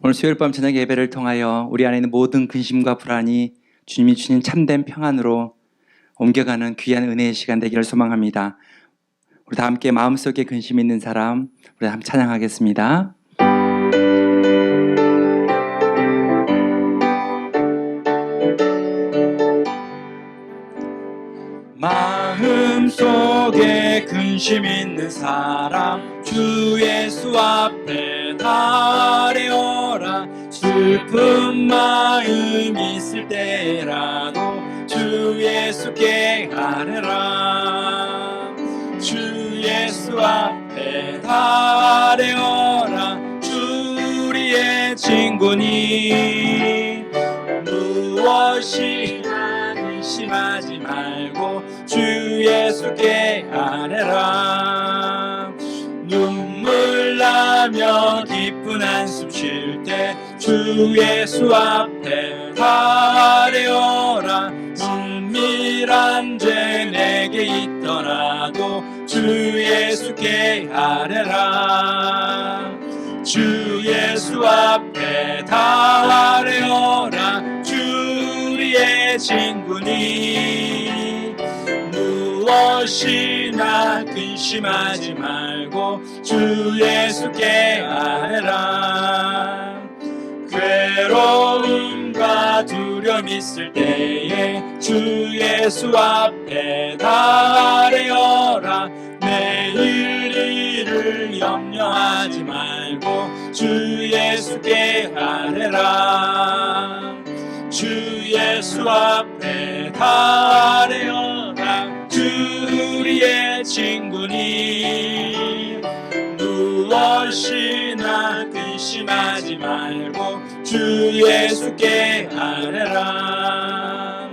오늘 수요일 밤 저녁 예배를 통하여 우리 안에 있는 모든 근심과 불안이 주님이 주신 참된 평안으로 옮겨가는 귀한 은혜의 시간 되기를 소망합니다. 우리 다 함께 마음속에 근심 있는 사람 우리 함께 찬양하겠습니다. 마음속에 근심 있는 사람 주 예수 앞에 달려오라. 슬픈 마음 있을 때라도 주 예수께 아뢰라. 주 예수 앞에 달려오라. 주 우리의 친구니 무엇이나 근심하지 말고 주 예수께 아뢰라. 눈물 나며 기쁜 한숨 쉴 때 주 예수 앞에 달려오라. 은밀한 죄 내게 있더라도 주 예수께 아뢰라. 주 예수 앞에 달려오라. 주 우리의 친구니 무엇이나 근심하지 말고 주 예수께 아뢰라. 괴로움과 두려움 있을 때에 주 예수 앞에 달려오라. 내일 일을 염려하지 말고 주 예수께 아뢰라. 주 예수 앞에 달려오라. 주 우리의 친구니 무엇이나 근심하지 말고 주 예수께 아뢰라.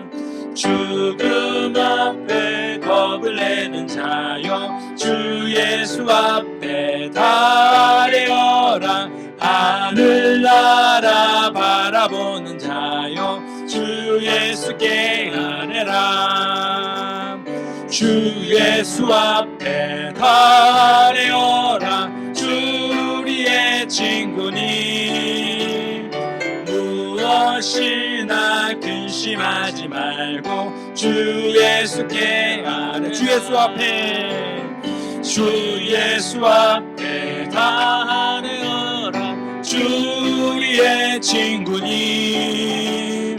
죽음 앞에 겁을 내는 자여 주 예수 앞에 달려오라. 하늘나라 바라보는 자여 주 예수께 아뢰라. 주 예수 앞에 달려오라. 주 우리의 친구니 무엇이나 근심하지 말고 주 예수께 아뢰라. 주 예수 앞에 달려오라. 주 우리의 친구니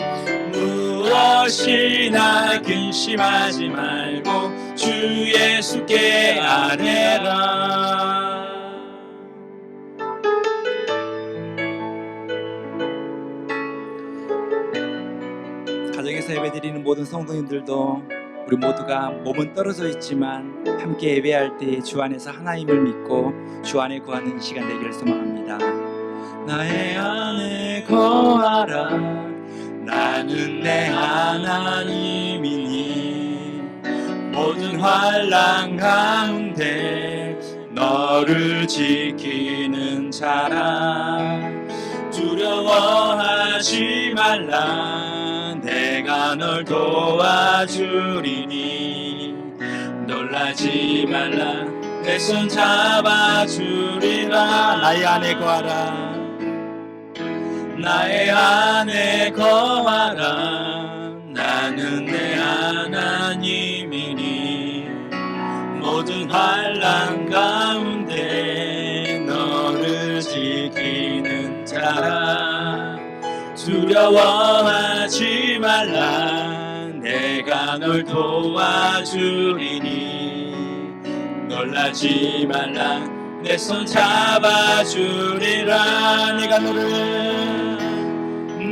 무엇이나 근심하지 말고 주 예수께 아뢰라. 가정에서 예배드리는 모든 성도님들도 우리 모두가 몸은 떨어져 있지만 함께 예배할 때 주 안에서 하나님을 믿고 주 안에 거하는 시간 되기를 소망합니다. 나의 안에 거하라. 나는 내 하나님이니 모든 환난 가운데 너를 지키는 자라. 두려워하지 말라. 내가 널 도와주리니 놀라지 말라. 내 손 잡아주리라. 나의 안에 거하라. 나의 안에 거하라. 나는 내 하나님이니 모든 환난 가운데 너를 지키는 자라. 두려워하지 말라. 내가 널 도와주리니 놀라지 말라. 내 손 잡아주리라.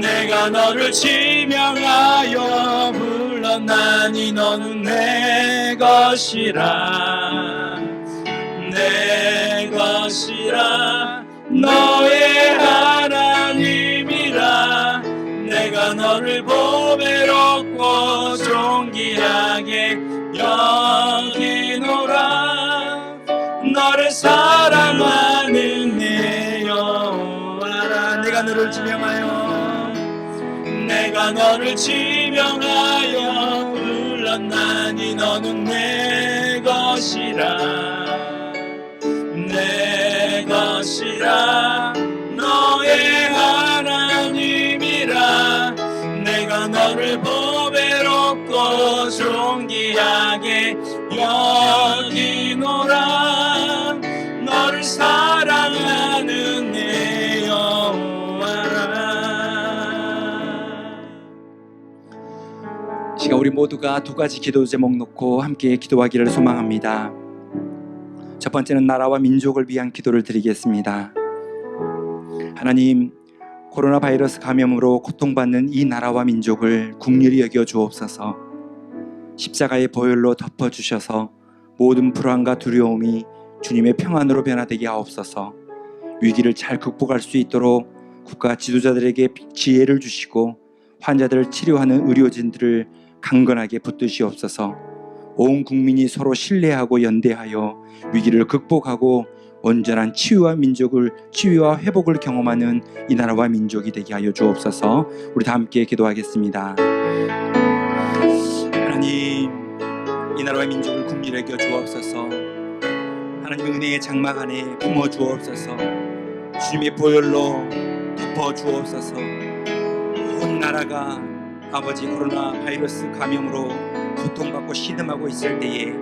내가 너를 지명하여 불렀나니 너는 내 것이라. 내 것이라. 너의 하나님이라. 내가 너를 보배롭고 존귀하게 여기노라. 너를 사랑하는 내 여호와라. 내가 너를 지명하여 불렀나니 너는 내 것이라. 내 것이라. 너의 너를 보배롭고 존귀하게 여기노라. 너를 사랑하는 내 여호와라. 이 시간 우리 모두가 두 가지 기도 제목 놓고 함께 기도하기를 소망합니다. 첫 번째는 나라와 민족을 위한 기도를 드리겠습니다. 하나님, 코로나 바이러스 감염으로 고통받는 이 나라와 민족을 긍휼히 여겨 주옵소서. 십자가의 보혈로 덮어주셔서 모든 불안과 두려움이 주님의 평안으로 변화되게 하옵소서. 위기를 잘 극복할 수 있도록 국가 지도자들에게 지혜를 주시고 환자들을 치료하는 의료진들을 강건하게 붙드시옵소서. 온 국민이 서로 신뢰하고 연대하여 위기를 극복하고 온전한 치유와 회복을 경험하는 이 나라와 민족이 되게 하여 주옵소서. 우리 다 함께 기도하겠습니다. 하나님, 이 나라와 민족을 긍휼히 여겨 주옵소서. 하나님, 은혜의 장막 안에 품어 주옵소서. 주님의 보혈로 덮어 주옵소서. 온 나라가 아버지 코로나 바이러스 감염으로 고통받고 신음하고 있을 때에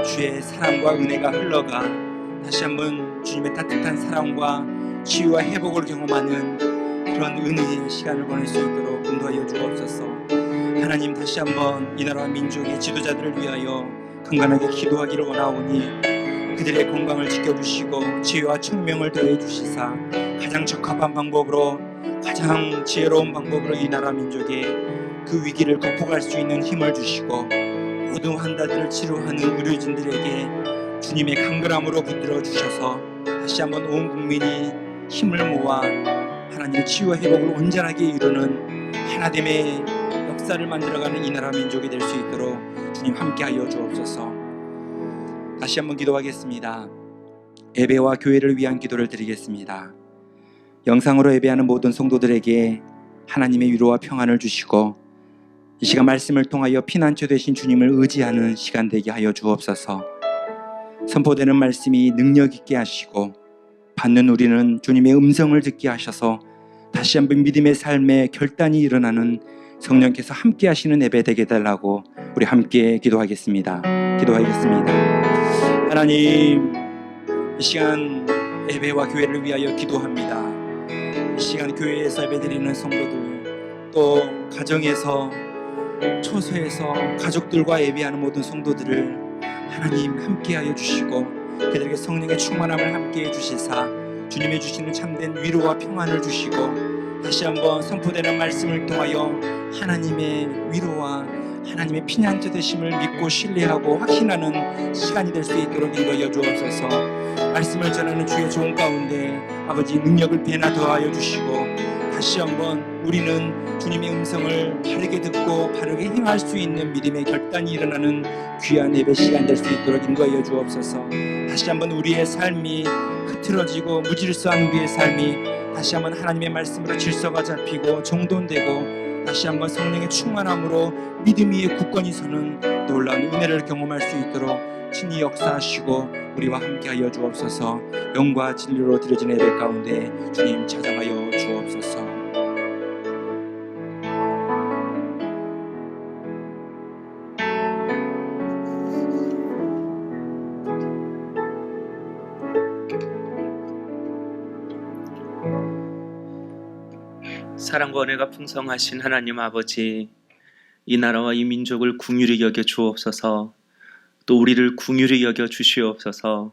주의 사랑과 은혜가 흘러가 다시 한번 주님의 따뜻한 사랑과 치유와 회복을 경험하는 그런 은혜의 시간을 보낼 수 있도록 인도하여 주옵소서. 하나님, 다시 한번 이 나라와 민족의 지도자들을 위하여 강건하게 기도하기를 원하오니 그들의 건강을 지켜주시고 지혜와 총명을 더해 주시사 가장 적합한 방법으로, 가장 지혜로운 방법으로 이 나라 민족의 그 위기를 극복할 수 있는 힘을 주시고 모든 환자들을 치료하는 의료진들에게 주님의 강건함으로 붙들어 주셔서 다시 한번 온 국민이 힘을 모아 하나님의 치유와 회복을 온전하게 이루는 하나됨의 역사를 만들어가는 이 나라 민족이 될 수 있도록 주님 함께하여 주옵소서. 다시 한번 기도하겠습니다. 예배와 교회를 위한 기도를 드리겠습니다. 영상으로 예배하는 모든 성도들에게 하나님의 위로와 평안을 주시고 이 시간 말씀을 통하여 피난처 되신 주님을 의지하는 시간 되게 하여 주옵소서. 선포되는 말씀이 능력 있게 하시고 받는 우리는 주님의 음성을 듣게 하셔서 다시 한번 믿음의 삶에 결단이 일어나는 성령께서 함께 하시는 예배 되게 해달라고 우리 함께 기도하겠습니다. 하나님, 이 시간 예배와 교회를 위하여 기도합니다. 이 시간 교회에서 예배드리는 성도들, 또 가정에서 초소에서 가족들과 예배하는 모든 성도들을 하나님 함께하여 주시고 그들에게 성령의 충만함을 함께해 주시사 주님이 주시는 참된 위로와 평안을 주시고 다시 한번 선포되는 말씀을 통하여 하나님의 위로와 하나님의 피난처 되심을 믿고 신뢰하고 확신하는 시간이 될 수 있도록 인도하여 주옵소서. 말씀을 전하는 주의 좋은 가운데 아버지 능력을 배나 더하여 주시고 다시 한번 우리는 주님의 음성을 바르게 듣고 바르게 행할 수 있는 믿음의 결단이 일어나는 귀한 예배 시간 될 수 있도록 인도하여 주옵소서. 다시 한번 우리의 삶이 흐트러지고 무질서한 우리의 삶이 다시 한번 하나님의 말씀으로 질서가 잡히고 정돈되고 다시 한번 성령의 충만함으로 믿음 위에 굳건히 서는 놀라운 은혜를 경험할 수 있도록 친히 역사하시고 우리와 함께하여 주옵소서. 영과 진리로 드려진 예배 가운데 주님 찾아가여 주옵소서. 사랑과 은혜가 풍성하신 하나님 아버지, 이 나라와 이 민족을 긍휼히 여겨 주옵소서. 또 우리를 긍휼히 여겨 주시옵소서.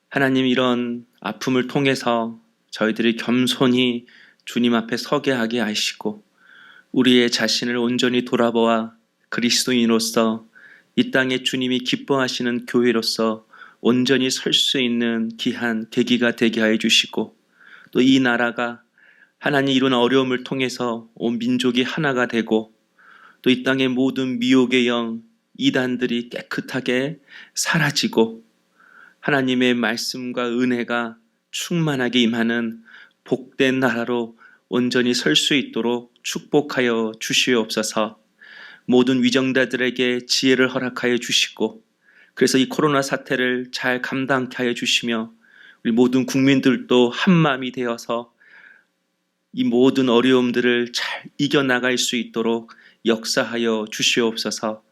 하나님, 이런 아픔을 통해서 저희들이 겸손히 주님 앞에 서게 하게 하시고 우리의 자신을 온전히 돌아보아 그리스도인으로서 이 땅에 주님이 기뻐하시는 교회로서 온전히 설 수 있는 귀한 계기가 되게 하여 주시고 또 이 나라가 하나님 이룬 어려움을 통해서 온 민족이 하나가 되고 또 이 땅의 모든 미혹의 영, 이단들이 깨끗하게 사라지고 하나님의 말씀과 은혜가 충만하게 임하는 복된 나라로 온전히 설 수 있도록 축복하여 주시옵소서. 모든 위정자들에게 지혜를 허락하여 주시고 그래서 이 코로나 사태를 잘 감당케 하여 주시며 우리 모든 국민들도 한마음이 되어서 이 모든 어려움들을 잘 이겨나갈 수 있도록 역사하여 주시옵소서.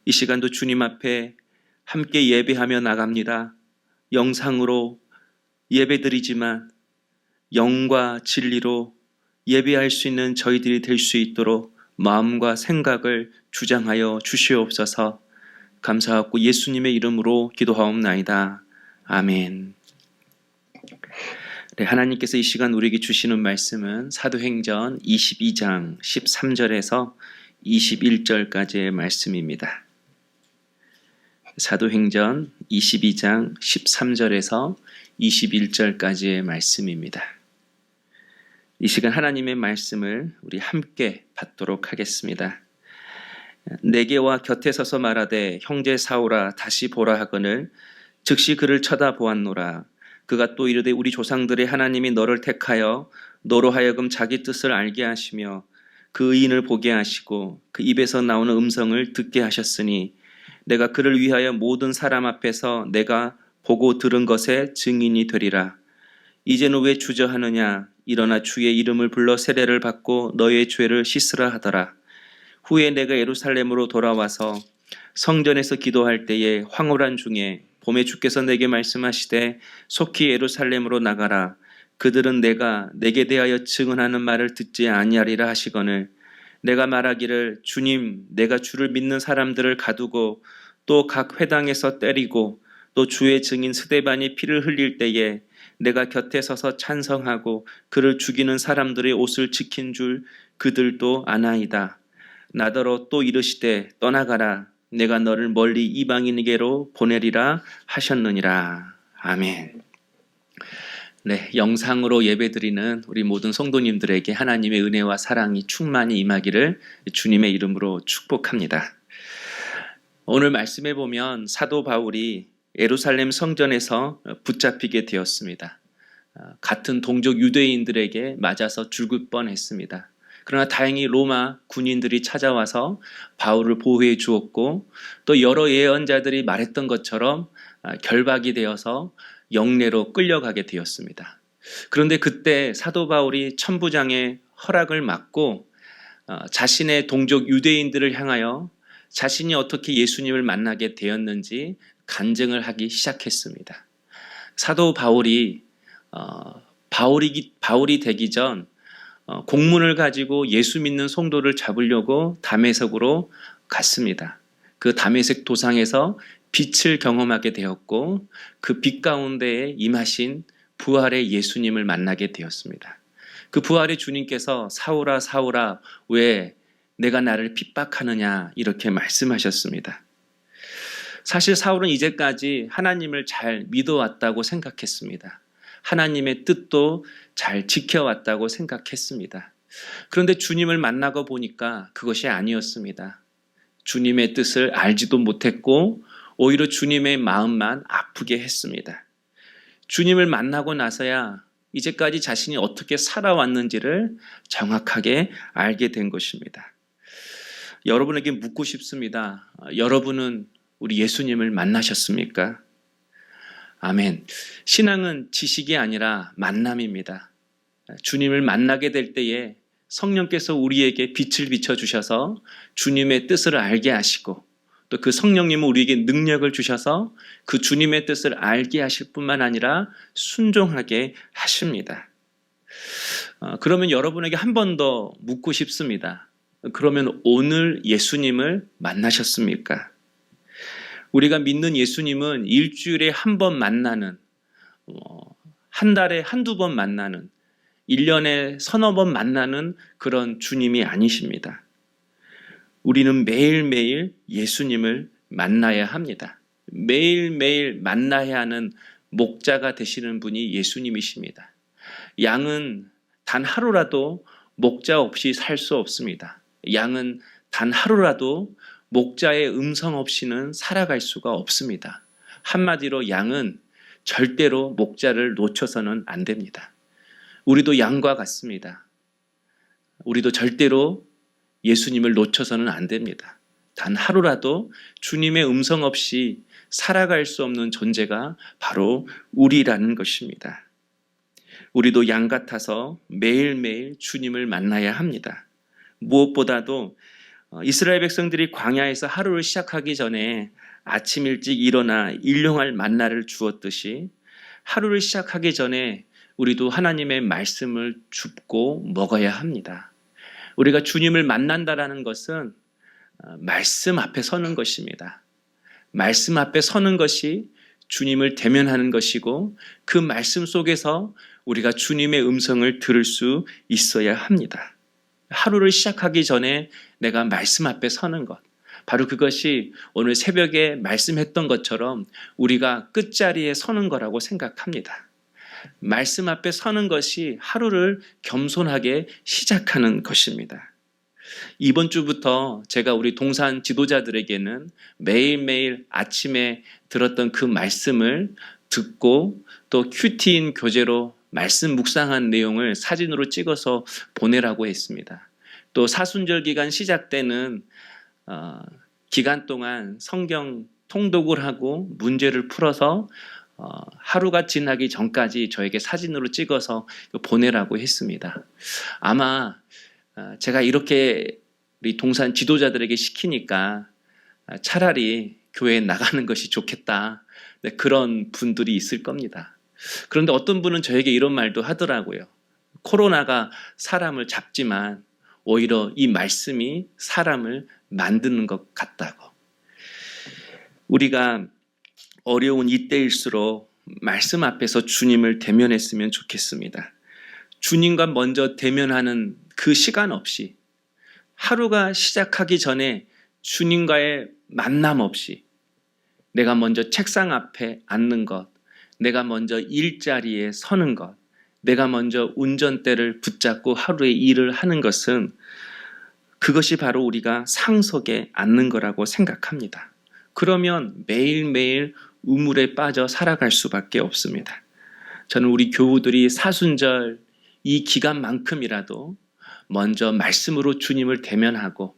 이 시간도 주님 앞에 함께 예배하며 나갑니다. 영상으로 예배드리지만 영과 진리로 예배할 수 있는 저희들이 될 수 있도록 마음과 생각을 주장하여 주시옵소서. 감사하고 예수님의 이름으로 기도하옵나이다. 아멘. 네, 하나님께서 이 시간 우리에게 주시는 말씀은 사도행전 22장 13절에서 21절까지의 말씀입니다. 사도행전 22장 13절에서 21절까지의 말씀입니다. 이 시간 하나님의 말씀을 우리 함께 받도록 하겠습니다. 내게와 곁에 서서 말하되 형제 사오라 다시 보라 하거늘 즉시 그를 쳐다보았노라. 그가 또 이르되 우리 조상들의 하나님이 너를 택하여 너로 하여금 자기 뜻을 알게 하시며 그 의인을 보게 하시고 그 입에서 나오는 음성을 듣게 하셨으니 내가 그를 위하여 모든 사람 앞에서 내가 보고 들은 것의 증인이 되리라. 이제는 왜 주저하느냐. 일어나 주의 이름을 불러 세례를 받고 너의 죄를 씻으라 하더라. 후에 내가 예루살렘으로 돌아와서 성전에서 기도할 때에 황홀한 중에 봄에 주께서 내게 말씀하시되 속히 예루살렘으로 나가라. 그들은 내게 대하여 증언하는 말을 듣지 아니하리라 하시거늘 내가 말하기를 주님 내가 주를 믿는 사람들을 가두고 또 각 회당에서 때리고 또 주의 증인 스데반이 피를 흘릴 때에 내가 곁에 서서 찬성하고 그를 죽이는 사람들의 옷을 지킨 줄 그들도 아나이다. 나더러 또 이르시되 떠나가라. 내가 너를 멀리 이방인에게로 보내리라 하셨느니라. 아멘. 네, 영상으로 예배드리는 우리 모든 성도님들에게 하나님의 은혜와 사랑이 충만히 임하기를 주님의 이름으로 축복합니다. 오늘 말씀에 보면 사도 바울이 예루살렘 성전에서 붙잡히게 되었습니다. 같은 동족 유대인들에게 맞아서 죽을 뻔했습니다. 그러나 다행히 로마 군인들이 찾아와서 바울을 보호해 주었고 또 여러 예언자들이 말했던 것처럼 결박이 되어서 영내로 끌려가게 되었습니다. 그런데 그때 사도 바울이 천부장의 허락을 받고 자신의 동족 유대인들을 향하여 자신이 어떻게 예수님을 만나게 되었는지 간증을 하기 시작했습니다. 사도 바울이 바울이 되기 전 공문을 가지고 예수 믿는 성도를 잡으려고 다메섹으로 갔습니다. 그 다메섹 도상에서 빛을 경험하게 되었고 그 빛 가운데에 임하신 부활의 예수님을 만나게 되었습니다. 그 부활의 주님께서 사울아 사울아 왜 내가 나를 핍박하느냐 이렇게 말씀하셨습니다. 사실 사울은 이제까지 하나님을 잘 믿어왔다고 생각했습니다. 하나님의 뜻도 잘 지켜왔다고 생각했습니다. 그런데 주님을 만나고 보니까 그것이 아니었습니다. 주님의 뜻을 알지도 못했고 오히려 주님의 마음만 아프게 했습니다. 주님을 만나고 나서야 이제까지 자신이 어떻게 살아왔는지를 정확하게 알게 된 것입니다. 여러분에게 묻고 싶습니다. 여러분은 우리 예수님을 만나셨습니까? 아멘. 신앙은 지식이 아니라 만남입니다. 주님을 만나게 될 때에 성령께서 우리에게 빛을 비춰주셔서 주님의 뜻을 알게 하시고 또 그 성령님은 우리에게 능력을 주셔서 그 주님의 뜻을 알게 하실 뿐만 아니라 순종하게 하십니다. 그러면 여러분에게 한 번 더 묻고 싶습니다. 그러면 오늘 예수님을 만나셨습니까? 우리가 믿는 예수님은 일주일에 한 번 만나는, 한 달에 한두 번 만나는, 1년에 서너 번 만나는 그런 주님이 아니십니다. 우리는 매일매일 예수님을 만나야 합니다. 매일매일 만나야 하는 목자가 되시는 분이 예수님이십니다. 양은 단 하루라도 목자 없이 살 수 없습니다. 양은 단 하루라도 목자의 음성 없이는 살아갈 수가 없습니다. 한마디로 양은 절대로 목자를 놓쳐서는 안 됩니다. 우리도 양과 같습니다. 우리도 절대로 예수님을 놓쳐서는 안 됩니다. 단 하루라도 주님의 음성 없이 살아갈 수 없는 존재가 바로 우리라는 것입니다. 우리도 양 같아서 매일매일 주님을 만나야 합니다. 무엇보다도 이스라엘 백성들이 광야에서 하루를 시작하기 전에 아침 일찍 일어나 일용할 만나를 주었듯이 하루를 시작하기 전에 우리도 하나님의 말씀을 줍고 먹어야 합니다. 우리가 주님을 만난다라는 것은 말씀 앞에 서는 것입니다. 말씀 앞에 서는 것이 주님을 대면하는 것이고 그 말씀 속에서 우리가 주님의 음성을 들을 수 있어야 합니다. 하루를 시작하기 전에 내가 말씀 앞에 서는 것, 바로 그것이 오늘 새벽에 말씀했던 것처럼 우리가 끝자리에 서는 거라고 생각합니다. 말씀 앞에 서는 것이 하루를 겸손하게 시작하는 것입니다. 이번 주부터 제가 우리 동산 지도자들에게는 매일매일 아침에 들었던 그 말씀을 듣고 또 큐티인 교재로 말씀 묵상한 내용을 사진으로 찍어서 보내라고 했습니다. 또 사순절 기간 시작 때는 기간 동안 성경 통독을 하고 문제를 풀어서 하루가 지나기 전까지 저에게 사진으로 찍어서 보내라고 했습니다. 아마 제가 이렇게 우리 동산 지도자들에게 시키니까 차라리 교회에 나가는 것이 좋겠다. 그런 분들이 있을 겁니다. 그런데 어떤 분은 저에게 이런 말도 하더라고요. 코로나가 사람을 잡지만 오히려 이 말씀이 사람을 만드는 것 같다고. 우리가 어려운 이때일수록 말씀 앞에서 주님을 대면했으면 좋겠습니다. 주님과 먼저 대면하는 그 시간 없이 하루가 시작하기 전에 주님과의 만남 없이 내가 먼저 책상 앞에 앉는 것, 내가 먼저 일자리에 서는 것, 내가 먼저 운전대를 붙잡고 하루의 일을 하는 것은 그것이 바로 우리가 상석에 앉는 거라고 생각합니다. 그러면 매일매일 우물에 빠져 살아갈 수밖에 없습니다. 저는 우리 교우들이 사순절 이 기간만큼이라도 먼저 말씀으로 주님을 대면하고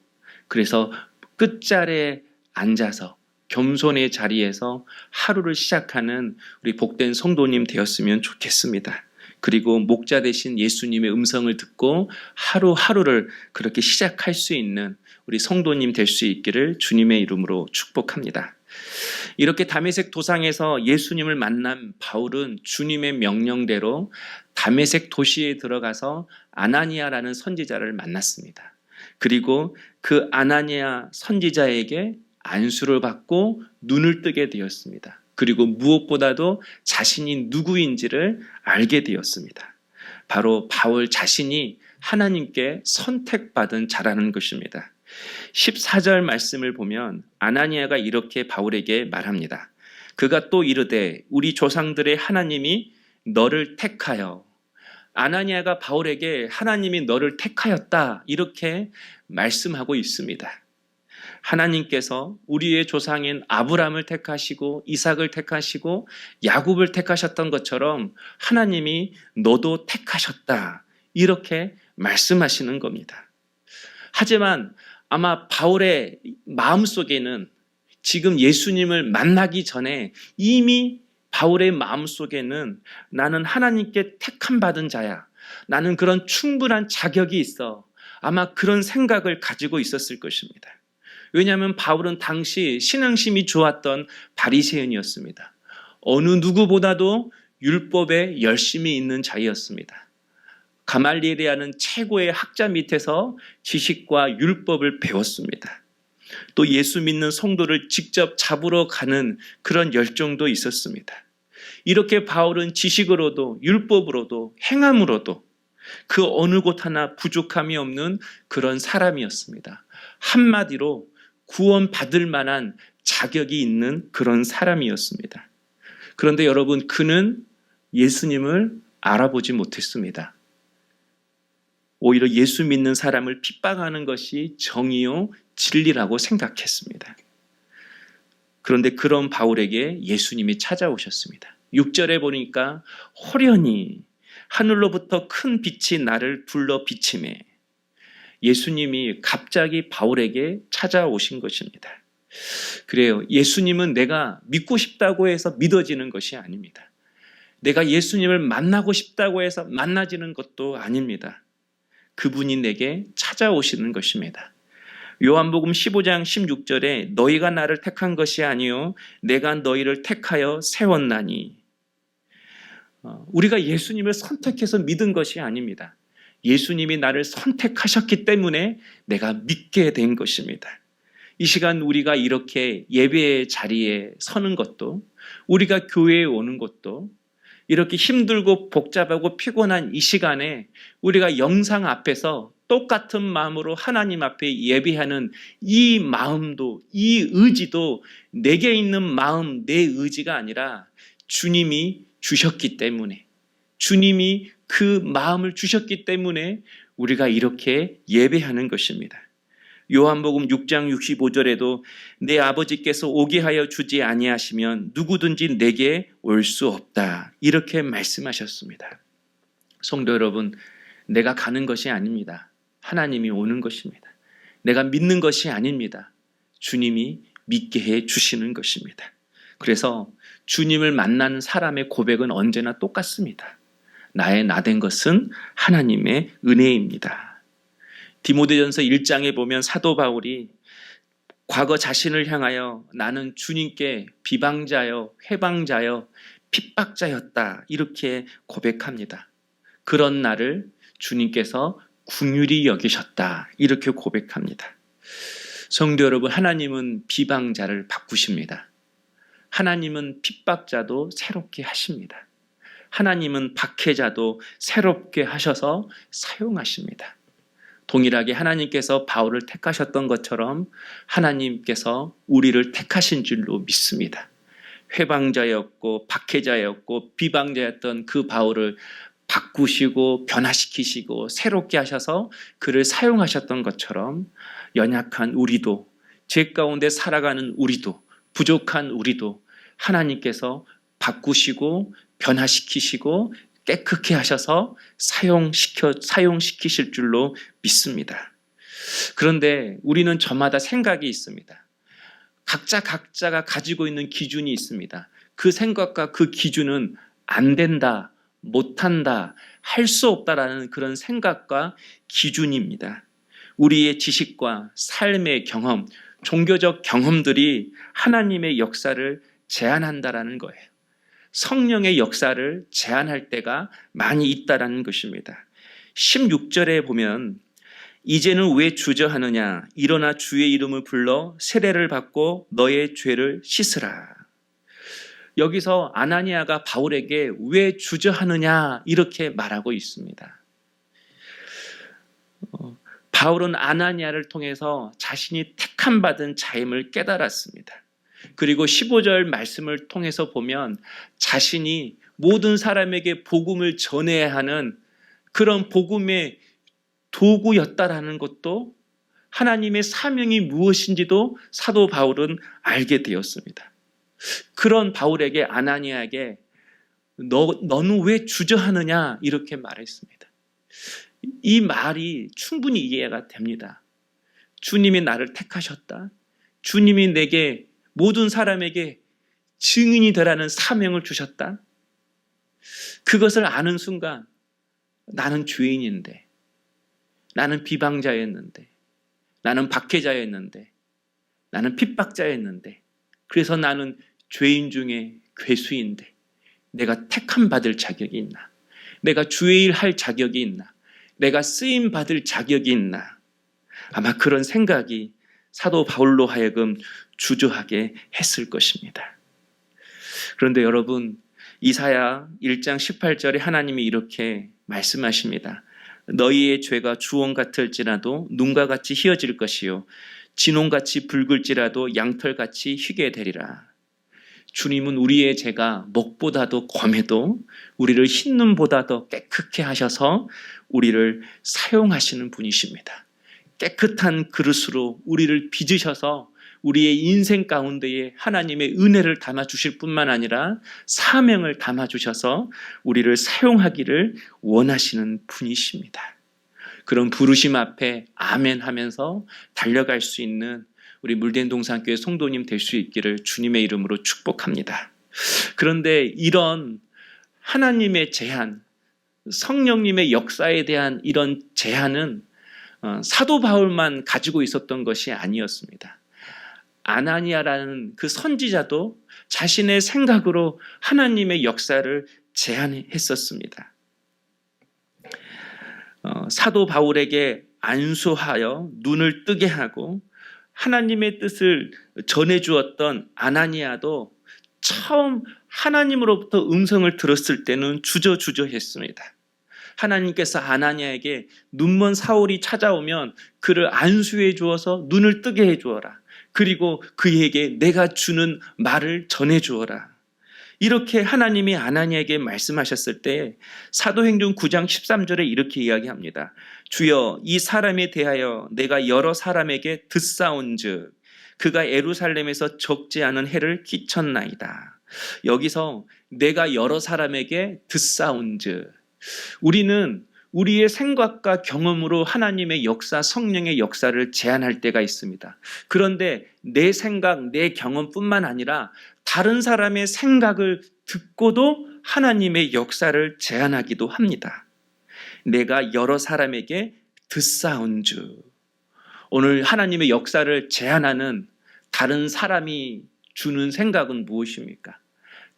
그래서 끝자리에 앉아서 겸손의 자리에서 하루를 시작하는 우리 복된 성도님 되었으면 좋겠습니다. 그리고 목자 되신 예수님의 음성을 듣고 하루하루를 그렇게 시작할 수 있는 우리 성도님 될 수 있기를 주님의 이름으로 축복합니다. 이렇게 다메섹 도상에서 예수님을 만난 바울은 주님의 명령대로 다메섹 도시에 들어가서 아나니아라는 선지자를 만났습니다. 그리고 그 아나니아 선지자에게 안수를 받고 눈을 뜨게 되었습니다. 그리고 무엇보다도 자신이 누구인지를 알게 되었습니다. 바로 바울 자신이 하나님께 선택받은 자라는 것입니다. 14절 말씀을 보면 아나니아가 이렇게 바울에게 말합니다. 그가 또 이르되 우리 조상들의 하나님이 너를 택하여, 아나니아가 바울에게 하나님이 너를 택하였다 이렇게 말씀하고 있습니다. 하나님께서 우리의 조상인 아브람을 택하시고 이삭을 택하시고 야곱을 택하셨던 것처럼 하나님이 너도 택하셨다 이렇게 말씀하시는 겁니다. 하지만 아마 바울의 마음속에는 지금 예수님을 만나기 전에 이미 바울의 마음속에는 나는 하나님께 택함 받은 자야. 나는 그런 충분한 자격이 있어. 아마 그런 생각을 가지고 있었을 것입니다. 왜냐하면 바울은 당시 신앙심이 좋았던 바리새인이었습니다. 어느 누구보다도 율법에 열심히 있는 자였습니다. 가말리엘이라는 최고의 학자 밑에서 지식과 율법을 배웠습니다. 또 예수 믿는 성도를 직접 잡으러 가는 그런 열정도 있었습니다. 이렇게 바울은 지식으로도 율법으로도 행함으로도 그 어느 곳 하나 부족함이 없는 그런 사람이었습니다. 한마디로 구원받을 만한 자격이 있는 그런 사람이었습니다. 그런데 여러분, 그는 예수님을 알아보지 못했습니다. 오히려 예수 믿는 사람을 핍박하는 것이 정의요 진리라고 생각했습니다. 그런데 그런 바울에게 예수님이 찾아오셨습니다. 6절에 보니까 호련히 하늘로부터 큰 빛이 나를 둘러 비치매, 예수님이 갑자기 바울에게 찾아오신 것입니다. 그래요. 예수님은 내가 믿고 싶다고 해서 믿어지는 것이 아닙니다. 내가 예수님을 만나고 싶다고 해서 만나지는 것도 아닙니다. 그분이 내게 찾아오시는 것입니다. 요한복음 15장 16절에 너희가 나를 택한 것이 아니요 내가 너희를 택하여 세웠나니. 우리가 예수님을 선택해서 믿은 것이 아닙니다. 예수님이 나를 선택하셨기 때문에 내가 믿게 된 것입니다. 이 시간 우리가 이렇게 예배의 자리에 서는 것도, 우리가 교회에 오는 것도, 이렇게 힘들고 복잡하고 피곤한 이 시간에 우리가 영상 앞에서 똑같은 마음으로 하나님 앞에 예배하는 이 마음도, 이 의지도 내게 있는 마음, 내 의지가 아니라 주님이 주셨기 때문에, 주님이 그 마음을 주셨기 때문에 우리가 이렇게 예배하는 것입니다. 요한복음 6장 65절에도 내 아버지께서 오게 하여 주지 아니하시면 누구든지 내게 올 수 없다, 이렇게 말씀하셨습니다. 성도 여러분, 내가 가는 것이 아닙니다. 하나님이 오는 것입니다. 내가 믿는 것이 아닙니다. 주님이 믿게 해 주시는 것입니다. 그래서 주님을 만나는 사람의 고백은 언제나 똑같습니다. 나의 나된 것은 하나님의 은혜입니다. 디모데전서 1장에 보면 사도 바울이 과거 자신을 향하여 나는 주님께 비방자여 회방자여 핍박자였다, 이렇게 고백합니다. 그런 나를 주님께서 긍휼히 여기셨다, 이렇게 고백합니다. 성도 여러분, 하나님은 비방자를 바꾸십니다. 하나님은 핍박자도 새롭게 하십니다. 하나님은 박해자도 새롭게 하셔서 사용하십니다. 동일하게 하나님께서 바울을 택하셨던 것처럼 하나님께서 우리를 택하신 줄로 믿습니다. 회방자였고 박해자였고 비방자였던 그 바울을 바꾸시고 변화시키시고 새롭게 하셔서 그를 사용하셨던 것처럼 연약한 우리도, 죄 가운데 살아가는 우리도, 부족한 우리도 하나님께서 바꾸시고 변화시키시고 깨끗게 하셔서 사용시키실 줄로 믿습니다. 그런데 우리는 저마다 생각이 있습니다. 각자가 가지고 있는 기준이 있습니다. 그 생각과 그 기준은 안 된다, 못한다, 할 수 없다라는 그런 생각과 기준입니다. 우리의 지식과 삶의 경험, 종교적 경험들이 하나님의 역사를 제한한다라는 거예요. 성령의 역사를 제한할 때가 많이 있다라는 것입니다. 16절에 보면 이제는 왜 주저하느냐, 일어나 주의 이름을 불러 세례를 받고 너의 죄를 씻으라. 여기서 아나니아가 바울에게 왜 주저하느냐 이렇게 말하고 있습니다. 바울은 아나니아를 통해서 자신이 택함 받은 자임을 깨달았습니다. 그리고 15절 말씀을 통해서 보면 자신이 모든 사람에게 복음을 전해야 하는 그런 복음의 도구였다라는 것도, 하나님의 사명이 무엇인지도 사도 바울은 알게 되었습니다. 그런 바울에게, 아나니아에게 너는 왜 주저하느냐 이렇게 말했습니다. 이 말이 충분히 이해가 됩니다. 주님이 나를 택하셨다. 주님이 내게 모든 사람에게 증인이 되라는 사명을 주셨다. 그것을 아는 순간 나는 죄인인데, 나는 비방자였는데, 나는 박해자였는데, 나는 핍박자였는데, 그래서 나는 죄인 중에 괴수인데 내가 택함 받을 자격이 있나? 내가 주의 일 할 자격이 있나? 내가 쓰임 받을 자격이 있나? 아마 그런 생각이 사도 바울로 하여금 주저하게 했을 것입니다. 그런데 여러분, 이사야 1장 18절에 하나님이 이렇게 말씀하십니다. 너희의 죄가 주홍 같을지라도 눈과 같이 희어질 것이요 진홍같이 붉을지라도 양털같이 희게 되리라. 주님은 우리의 죄가 목보다도 검해도 우리를 흰눈보다 더 깨끗게 하셔서 우리를 사용하시는 분이십니다. 깨끗한 그릇으로 우리를 빚으셔서 우리의 인생 가운데에 하나님의 은혜를 담아주실 뿐만 아니라 사명을 담아주셔서 우리를 사용하기를 원하시는 분이십니다. 그런 부르심 앞에 아멘 하면서 달려갈 수 있는 우리 물대동산교회 성도님 될 수 있기를 주님의 이름으로 축복합니다. 그런데 이런 하나님의 제한, 성령님의 역사에 대한 이런 제한은 사도 바울만 가지고 있었던 것이 아니었습니다. 아나니아라는 그 선지자도 자신의 생각으로 하나님의 역사를 제한했었습니다. 사도 바울에게 안수하여 눈을 뜨게 하고 하나님의 뜻을 전해주었던 아나니아도 처음 하나님으로부터 음성을 들었을 때는 주저주저했습니다. 하나님께서 아나니아에게 눈먼 사울이 찾아오면 그를 안수해 주어서 눈을 뜨게 해 주어라. 그리고 그에게 내가 주는 말을 전해 주어라. 이렇게 하나님이 아나니아에게 말씀하셨을 때 사도행전 9장 13절에 이렇게 이야기합니다. 주여 이 사람에 대하여 내가 여러 사람에게 듣사온즉 그가 예루살렘에서 적지 않은 해를 끼쳤나이다. 여기서 내가 여러 사람에게 듣사온즉, 우리는 우리의 생각과 경험으로 하나님의 역사, 성령의 역사를 제한할 때가 있습니다. 그런데 내 생각, 내 경험뿐만 아니라 다른 사람의 생각을 듣고도 하나님의 역사를 제한하기도 합니다. 내가 여러 사람에게 듣사온즉, 오늘 하나님의 역사를 제한하는 다른 사람이 주는 생각은 무엇입니까?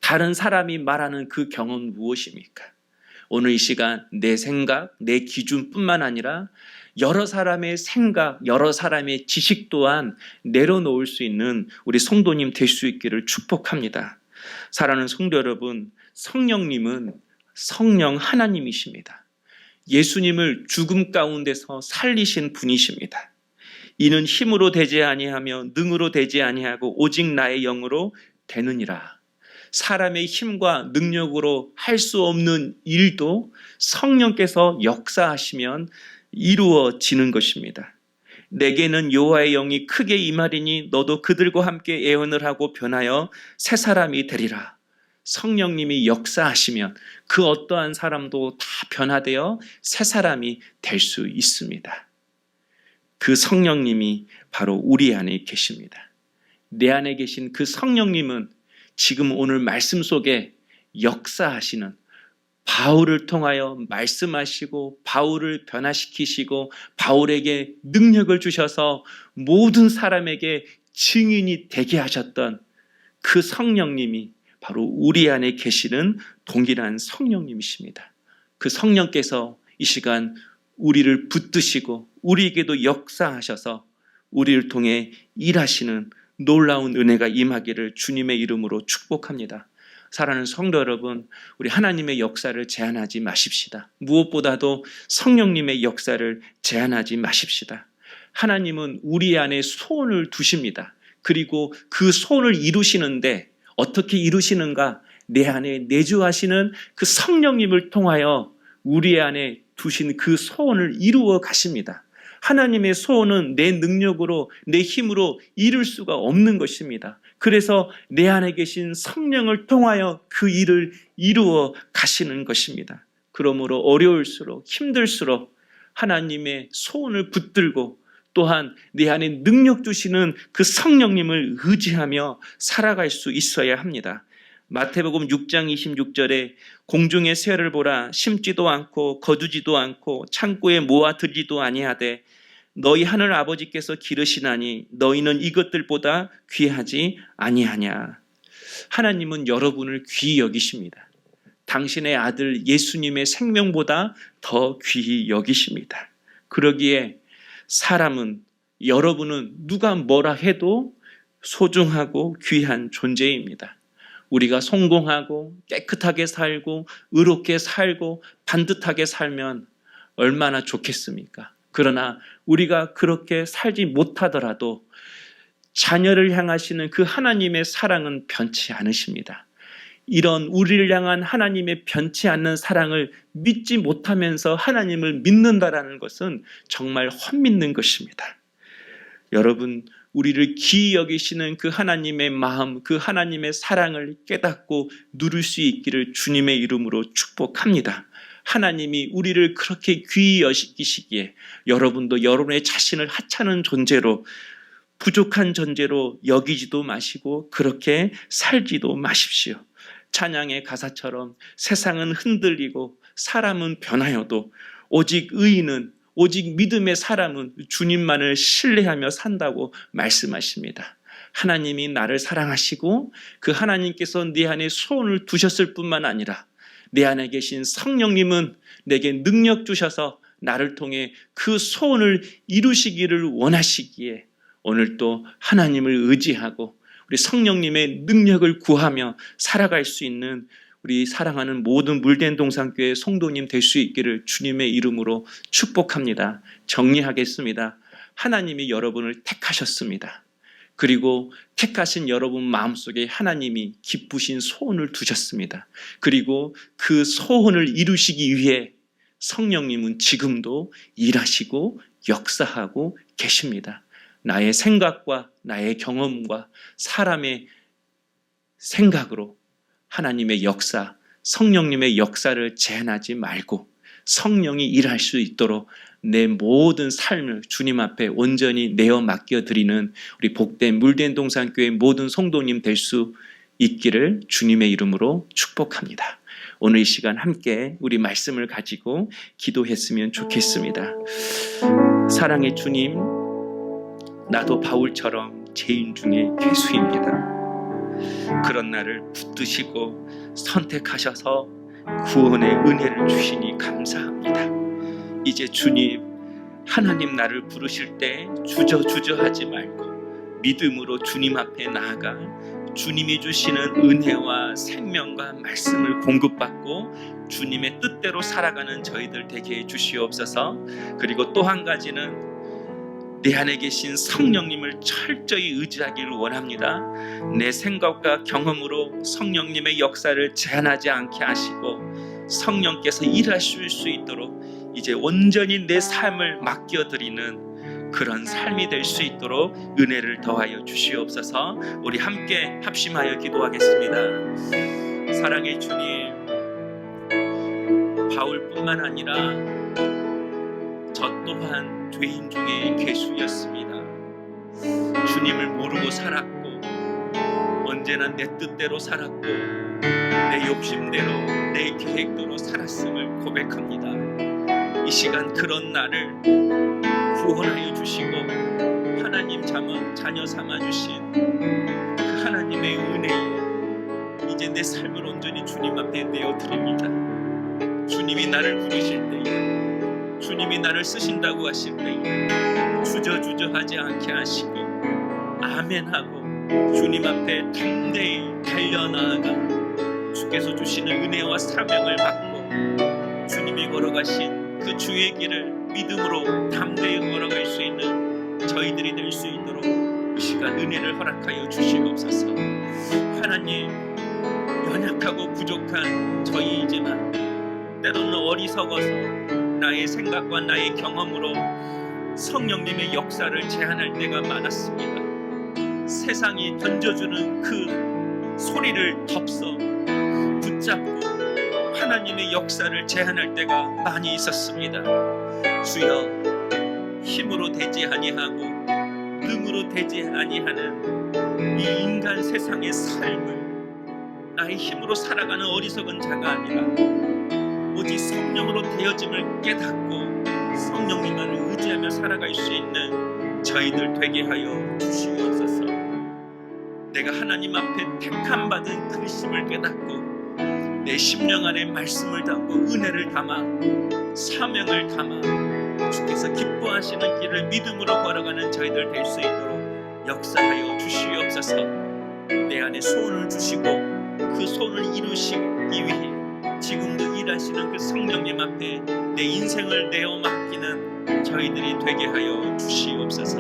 다른 사람이 말하는 그 경험은 무엇입니까? 오늘 이 시간 내 생각, 내 기준뿐만 아니라 여러 사람의 생각, 여러 사람의 지식 또한 내려놓을 수 있는 우리 성도님 될 수 있기를 축복합니다. 사랑하는 성도 여러분, 성령님은 성령 하나님이십니다. 예수님을 죽음 가운데서 살리신 분이십니다. 이는 힘으로 되지 아니하며 능으로 되지 아니하고 오직 나의 영으로 되느니라. 사람의 힘과 능력으로 할 수 없는 일도 성령께서 역사하시면 이루어지는 것입니다. 내게는 여호와의 영이 크게 임하리니 너도 그들과 함께 예언을 하고 변하여 새 사람이 되리라. 성령님이 역사하시면 그 어떠한 사람도 다 변화되어 새 사람이 될 수 있습니다. 그 성령님이 바로 우리 안에 계십니다. 내 안에 계신 그 성령님은 지금 오늘 말씀 속에 역사하시는, 바울을 통하여 말씀하시고 바울을 변화시키시고 바울에게 능력을 주셔서 모든 사람에게 증인이 되게 하셨던 그 성령님이 바로 우리 안에 계시는 동일한 성령님이십니다. 그 성령께서 이 시간 우리를 붙드시고 우리에게도 역사하셔서 우리를 통해 일하시는 놀라운 은혜가 임하기를 주님의 이름으로 축복합니다. 사랑하는 성도 여러분, 우리 하나님의 역사를 제한하지 마십시다. 무엇보다도 성령님의 역사를 제한하지 마십시다. 하나님은 우리 안에 소원을 두십니다. 그리고 그 소원을 이루시는데 어떻게 이루시는가? 내 안에 내주하시는 그 성령님을 통하여 우리 안에 두신 그 소원을 이루어 가십니다. 하나님의 소원은 내 능력으로, 내 힘으로 이룰 수가 없는 것입니다. 그래서 내 안에 계신 성령을 통하여 그 일을 이루어 가시는 것입니다. 그러므로 어려울수록, 힘들수록 하나님의 소원을 붙들고 또한 내 안에 능력 주시는 그 성령님을 의지하며 살아갈 수 있어야 합니다. 마태복음 6장 26절에 공중의 새를 보라, 심지도 않고 거두지도 않고 창고에 모아 들지도 아니하되 너희 하늘 아버지께서 기르시나니 너희는 이것들보다 귀하지 아니하냐. 하나님은 여러분을 귀히 여기십니다. 당신의 아들 예수님의 생명보다 더 귀히 여기십니다. 그러기에 사람은, 여러분은 누가 뭐라 해도 소중하고 귀한 존재입니다. 우리가 성공하고 깨끗하게 살고 의롭게 살고 반듯하게 살면 얼마나 좋겠습니까? 그러나 우리가 그렇게 살지 못하더라도 자녀를 향하시는 그 하나님의 사랑은 변치 않으십니다. 이런 우리를 향한 하나님의 변치 않는 사랑을 믿지 못하면서 하나님을 믿는다라는 것은 정말 헛믿는 것입니다. 여러분, 우리를 귀히 여기시는 그 하나님의 마음, 그 하나님의 사랑을 깨닫고 누릴 수 있기를 주님의 이름으로 축복합니다. 하나님이 우리를 그렇게 귀히 여기시기에 여러분도 여러분의 자신을 하찮은 존재로, 부족한 존재로 여기지도 마시고 그렇게 살지도 마십시오. 찬양의 가사처럼 세상은 흔들리고 사람은 변하여도 오직 의인은, 오직 믿음의 사람은 주님만을 신뢰하며 산다고 말씀하십니다. 하나님이 나를 사랑하시고 그 하나님께서 내 안에 소원을 두셨을 뿐만 아니라 내 안에 계신 성령님은 내게 능력 주셔서 나를 통해 그 소원을 이루시기를 원하시기에 오늘 또 하나님을 의지하고 우리 성령님의 능력을 구하며 살아갈 수 있는 우리 사랑하는 모든 물된 동산교회 성도님 될 수 있기를 주님의 이름으로 축복합니다. 정리하겠습니다. 하나님이 여러분을 택하셨습니다. 그리고 택하신 여러분 마음속에 하나님이 기쁘신 소원을 두셨습니다. 그리고 그 소원을 이루시기 위해 성령님은 지금도 일하시고 역사하고 계십니다. 나의 생각과 나의 경험과 사람의 생각으로 하나님의 역사, 성령님의 역사를 제한하지 말고 성령이 일할 수 있도록 내 모든 삶을 주님 앞에 온전히 내어 맡겨드리는 우리 복된 물된 동산교회 모든 성도님 될 수 있기를 주님의 이름으로 축복합니다. 오늘 이 시간 함께 우리 말씀을 가지고 기도했으면 좋겠습니다. 사랑의 주님, 나도 바울처럼 죄인 중에 괴수입니다. 그런 나를 붙드시고 선택하셔서 구원의 은혜를 주시니 감사합니다. 이제 주님, 하나님 나를 부르실 때 주저하지 말고 믿음으로 주님 앞에 나아가 주님이 주시는 은혜와 생명과 말씀을 공급받고 주님의 뜻대로 살아가는 저희들 되게 해주시옵소서. 그리고 또 한 가지는 내 안에 계신 성령님을 철저히 의지하기를 원합니다. 내 생각과 경험으로 성령님의 역사를 제한하지 않게 하시고 성령께서 일하실 수 있도록 이제 온전히 내 삶을 맡겨드리는 그런 삶이 될 수 있도록 은혜를 더하여 주시옵소서. 우리 함께 합심하여 기도하겠습니다. 사랑의 주님, 바울뿐만 아니라 저 또한 죄인 중에 괴수였습니다. 주님을 모르고 살았고 언제나 내 뜻대로 살았고 내 욕심대로 내 계획대로 살았음을 고백합니다. 이 시간 그런 나를 구원하여 주시고 하나님 자녀 삼아주신 그 하나님의 은혜에 이제 내 삶을 온전히 주님 앞에 내어드립니다. 주님이 나를 부르실 때에, 주님이 나를 쓰신다고 하실 때에 주저하지 않게 하시고 아멘하고 주님 앞에 담대히 달려나아가 주께서 주시는 은혜와 사명을 받고 주님이 걸어가신 그 주의 길을 믿음으로 담대히 걸어갈 수 있는 저희들이 될 수 있도록 이 시간 은혜를 허락하여 주시옵소서. 하나님, 연약하고 부족한 저희이지만 때로는 어리석어서 나의 생각과 나의 경험으로 성령님의 역사를 제한할 때가 많았습니다. 세상이 던져주는 그 소리를 덮서 붙잡고 하나님의 역사를 제한할 때가 많이 있었습니다. 주여, 힘으로 되지 아니하고 능으로 되지 아니하는 이 인간 세상의 삶을 나의 힘으로 살아가는 어리석은 자가 아니라 오직 성령으로 되어짐을 깨닫고 성령님만을 의지하며 살아갈 수 있는 저희들 되게 하여 주시옵소서. 내가 하나님 앞에 택함 받은 그리심을 깨닫고 내 심령 안에 말씀을 담고 은혜를 담아 사명을 담아 주께서 기뻐하시는 길을 믿음으로 걸어가는 저희들 될 수 있도록 역사하여 주시옵소서. 내 안에 소원을 주시고 그 소원을 이루시기 위해 지금도 일하시는 그 성령님 앞에 내 인생을 내어 맡기는 저희들이 되게 하여 주시옵소서.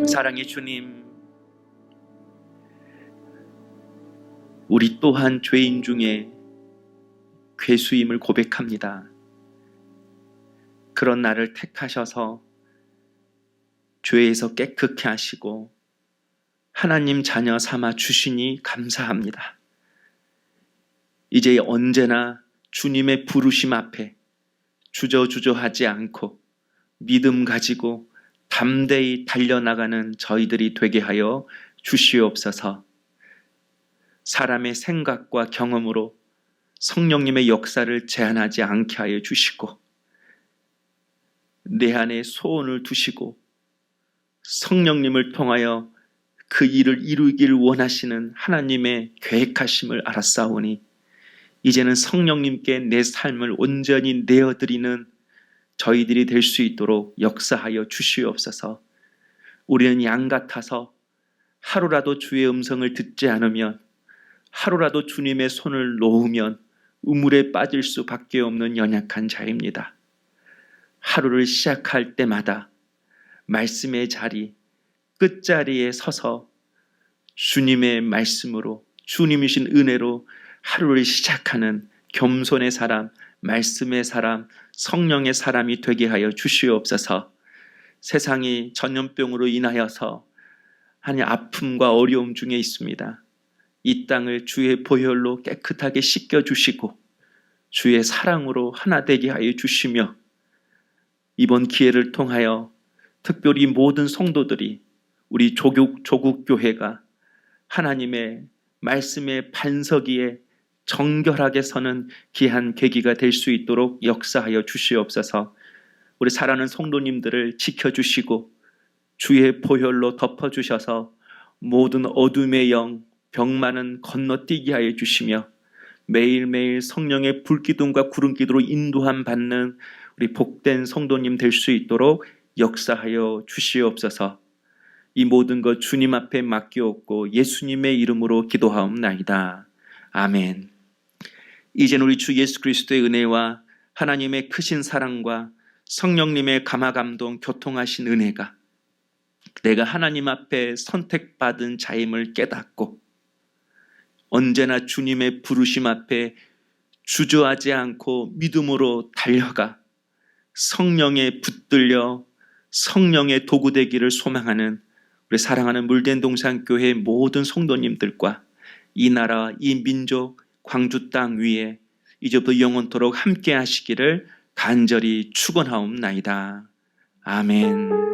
사랑의 주님, 우리 또한 죄인 중에 괴수임을 고백합니다. 그런 나를 택하셔서 죄에서 깨끗게 하시고 하나님 자녀 삼아 주시니 감사합니다. 이제 언제나 주님의 부르심 앞에 주저하지 않고 믿음 가지고 담대히 달려나가는 저희들이 되게 하여 주시옵소서. 사람의 생각과 경험으로 성령님의 역사를 제한하지 않게 하여 주시고 내 안에 소원을 두시고 성령님을 통하여 그 일을 이루기를 원하시는 하나님의 계획하심을 알았사오니 이제는 성령님께 내 삶을 온전히 내어드리는 저희들이 될 수 있도록 역사하여 주시옵소서. 우리는 양 같아서 하루라도 주의 음성을 듣지 않으면, 하루라도 주님의 손을 놓으면 우물에 빠질 수밖에 없는 연약한 자입니다. 하루를 시작할 때마다 말씀의 자리, 끝자리에 서서 주님의 말씀으로, 주님이신 은혜로 하루를 시작하는 겸손의 사람, 말씀의 사람, 성령의 사람이 되게 하여 주시옵소서. 세상이 전염병으로 인하여서 아픔과 어려움 중에 있습니다. 이 땅을 주의 보혈로 깨끗하게 씻겨주시고 주의 사랑으로 하나 되게 하여 주시며 이번 기회를 통하여 특별히 모든 성도들이 우리 조국교회가 하나님의 말씀의 반석 위에 정결하게 서는 귀한 계기가 될 수 있도록 역사하여 주시옵소서. 우리 사랑하는 성도님들을 지켜주시고 주의 보혈로 덮어주셔서 모든 어둠의 영, 병만은 건너뛰게 하여 주시며 매일매일 성령의 불기둥과 구름기둥으로 인도함 받는 우리 복된 성도님 될 수 있도록 역사하여 주시옵소서. 이 모든 것 주님 앞에 맡기옵고 예수님의 이름으로 기도하옵나이다. 아멘. 이제는 우리 주 예수 그리스도의 은혜와 하나님의 크신 사랑과 성령님의 감화감동 교통하신 은혜가 내가 하나님 앞에 선택받은 자임을 깨닫고 언제나 주님의 부르심 앞에 주저하지 않고 믿음으로 달려가 성령에 붙들려 성령의 도구 되기를 소망하는 우리 사랑하는 물된 동산교회 모든 성도님들과 이 나라, 이 민족, 광주 땅 위에 이제부터 영원토록 함께 하시기를 간절히 축원하옵나이다. 아멘.